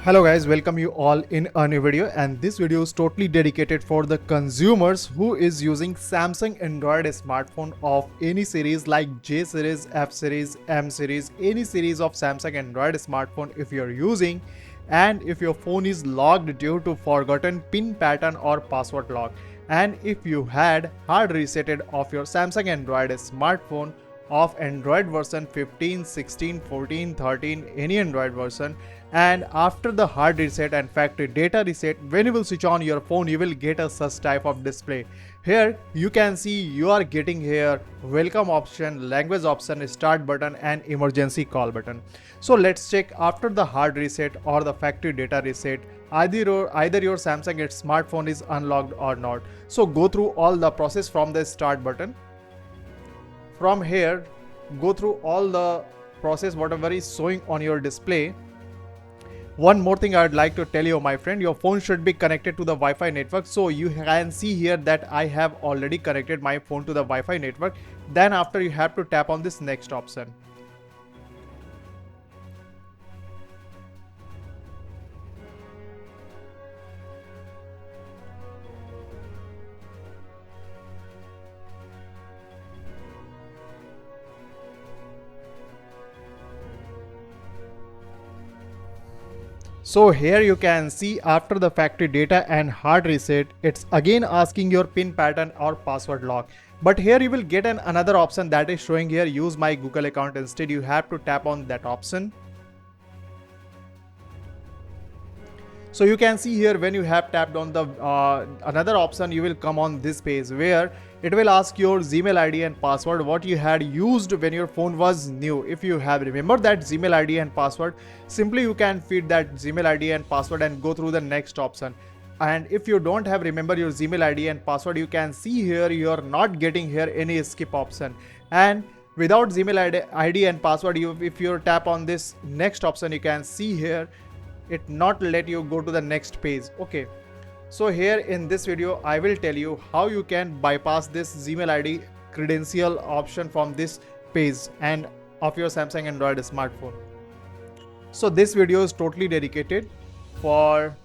Hello guys, welcome you all in a new video, and this video is totally dedicated for the consumers who is using Samsung Android smartphone of any series like J series, F series, M series, any series of Samsung Android smartphone if you're using, and if your phone is locked due to forgotten pin pattern or password lock, and if you had hard resetted of your Samsung Android smartphone of Android version 15, 16, 14, 13, any Android version, and after the hard reset and factory data reset, when you will switch on your phone, you will get a such type of display. Here you can see you are getting here welcome option, language option, start button and emergency call button. So let's check after the hard reset or the factory data reset, either your Samsung smartphone is unlocked or not. So go through all the process from the start button. From here, go through all the process whatever is showing on your display. One more thing I would like to tell you, my friend, your phone should be connected to the Wi-Fi network. So you can see here that I have already connected my phone to the Wi-Fi network. Then after, you have to tap on this next option. So here you can see after the factory data and hard reset, it's again asking your pin pattern or password lock. But here you will get another option that is showing here, use my Google account. Instead, you have to tap on that option. So you can see here when you have tapped on the another option, you will come on this page where it will ask your Gmail ID and password what you had used when your phone was new. If you have remembered that Gmail ID and password, simply you can feed that Gmail ID and password and go through the next option. And if you don't have remember your Gmail ID and password, you can see here you are not getting here any skip option. And without Gmail ID and password, if you tap on this next option, you can see here it not let you go to the next page. Okay, so here in this video I will tell you how you can bypass this Gmail ID credential option from this page and of your Samsung Android smartphone. So this video is totally dedicated for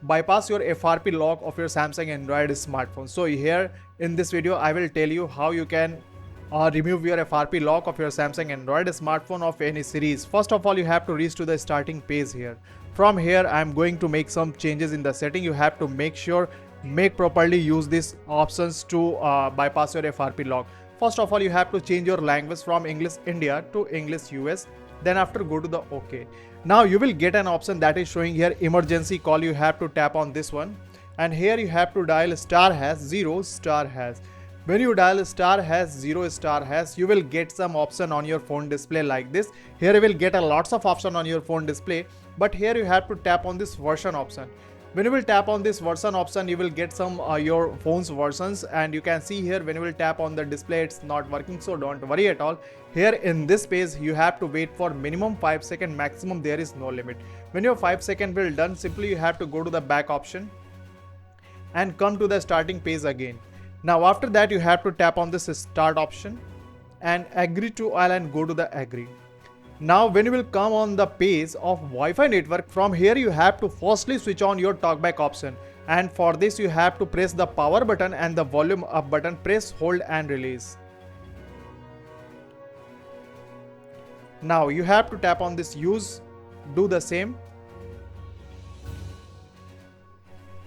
bypass your FRP lock of your Samsung Android smartphone. So here in this video I will tell you how you can remove your FRP lock of your Samsung Android smartphone of any series. First of all, you have to reach to the starting page here. From here, I am going to make some changes in the setting. You have to make properly use these options to bypass your FRP lock. First of all, you have to change your language from English India to English US. Then after, go to the OK. Now you will get an option that is showing here emergency call. You have to tap on this one. And here you have to dial *#0*#. When you dial *#0*#, you will get some option on your phone display like this. Here you will get a lots of option on your phone display, but here you have to tap on this version option. When you will tap on this version option, you will get some your phone's versions, and you can see here when you will tap on the display, it's not working, so don't worry at all. Here in this page, you have to wait for minimum 5 seconds, maximum there is no limit. When your 5 seconds will done, simply you have to go to the back option and come to the starting page again. Now after that, you have to tap on this start option and agree to all and go to the agree. Now when you will come on the page of Wi-Fi network, from here you have to firstly switch on your TalkBack option, and for this you have to press the power button and the volume up button, press, hold and release. Now you have to tap on this use, do the same.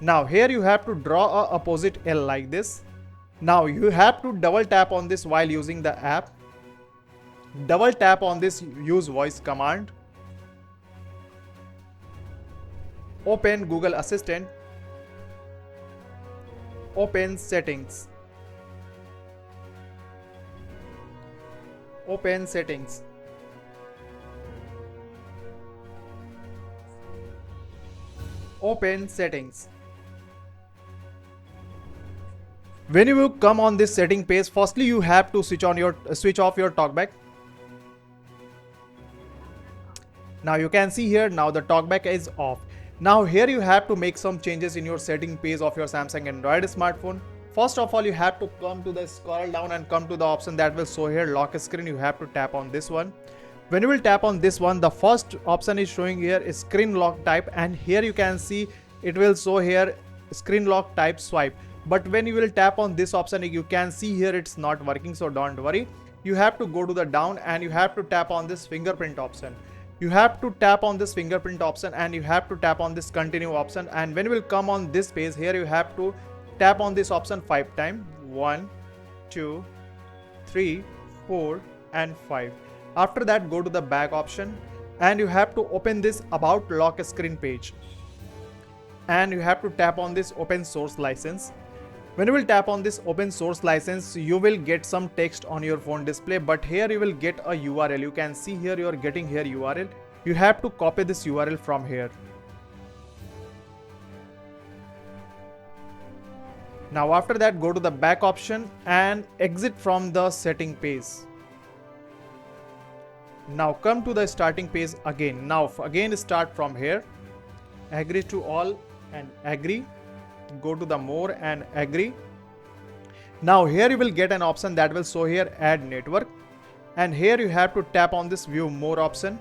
Now here you have to draw a opposite L like this. Now you have to double tap on this while using the app. Double tap on this use voice command. Open Google Assistant. Open settings. Open settings. Open settings. When you will come on this setting page, firstly you have to switch off your TalkBack. Now you can see here now the TalkBack is off. Now here you have to make some changes in your setting page of your Samsung Android smartphone. First of all, you have to come to the scroll down and come to the option that will show here lock screen. You have to tap on this one. When you will tap on this one, the first option is showing here is screen lock type, and here you can see it will show here screen lock type swipe. But when you will tap on this option, you can see here it's not working, so don't worry. You have to go to the down and you have to tap on this fingerprint option. You have to tap on this fingerprint option and you have to tap on this continue option, and when you will come on this page, here you have to tap on this option 5 times. 1, 2, 3, 4 and 5. After that, go to the back option and you have to open this about lock screen page, and you have to tap on this open source license. When you will tap on this open source license, you will get some text on your phone display, but here you will get a URL. You can see here you are getting here URL. You have to copy this URL from here. Now after that, go to the back option and exit from the setting page. Now come to the starting page again. Now again start from here. Agree to all and agree. Go to the more and agree. Now here you will get an option that will show here add network, and here you have to tap on this view more option.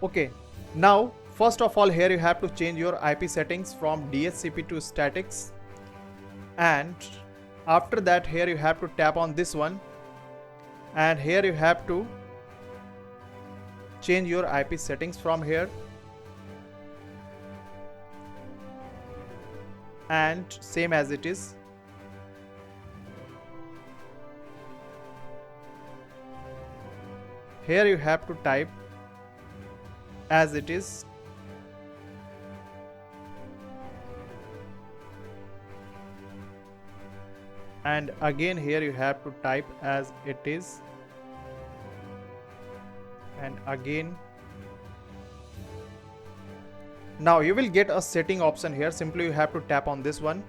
Okay, now first of all, here you have to change your IP settings from DHCP to statics, and after that here you have to tap on this one, and here you have to change your IP settings from here, and same as it is. Here you have to type as it is, and again here you have to type as it is, and again. Now you will get a setting option here. Simply you have to tap on this one,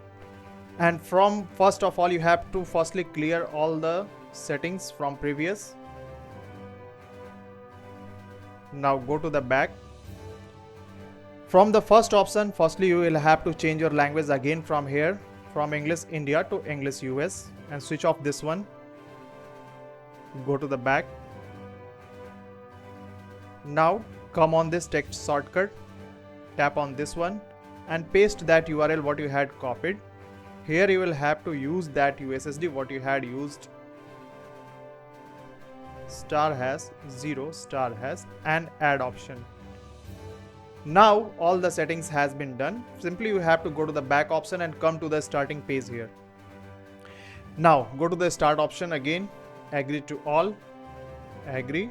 and from first of all you have to firstly clear all the settings from previous. Now go to the back. From the first option, firstly you will have to change your language again from here, from English India to English US, and switch off this one. Go to the back. Now come on this text shortcut, tap on this one and paste that URL what you had copied. Here you will have to use that USSD what you had used, *#0 and add option. Now all the settings has been done. Simply you have to go to the back option and come to the starting page here. Now go to the start option again, agree to all, agree.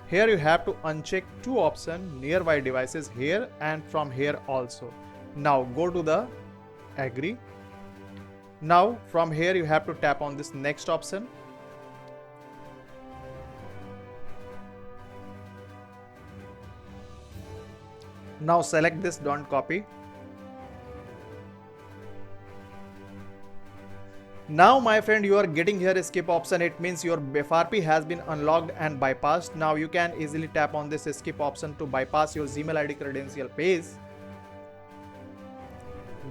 Here you have to uncheck two options, nearby devices here and from here also. Now go to the agree. Now from here you have to tap on this next option. Now select this don't copy. Now my friend, you are getting here skip option. It means your FRP has been unlocked and bypassed. Now you can easily tap on this skip option to bypass your Gmail ID credential page.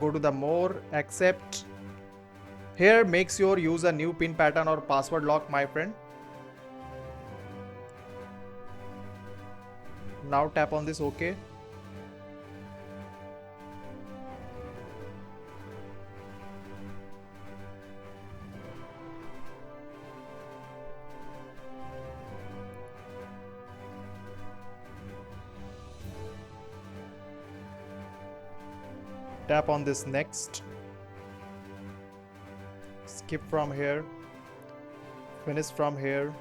Go to the more, accept. Here make sure use a new pin pattern or password lock my friend. Now tap on this OK. Tap on this next, skip from here, finish from here.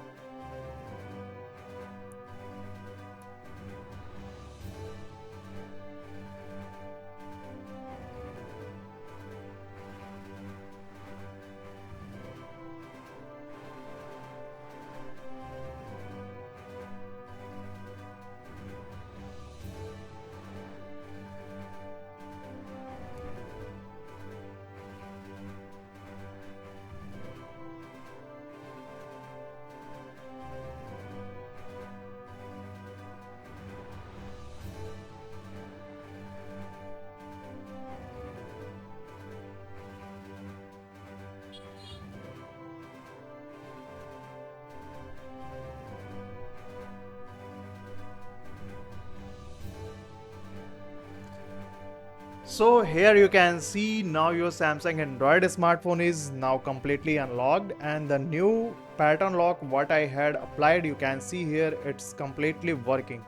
So here you can see now your Samsung Android smartphone is now completely unlocked, and the new pattern lock what I had applied, you can see here it's completely working.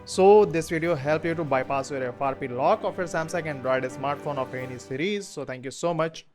So this video help you to bypass your FRP lock of your Samsung Android smartphone of any series. So thank you so much.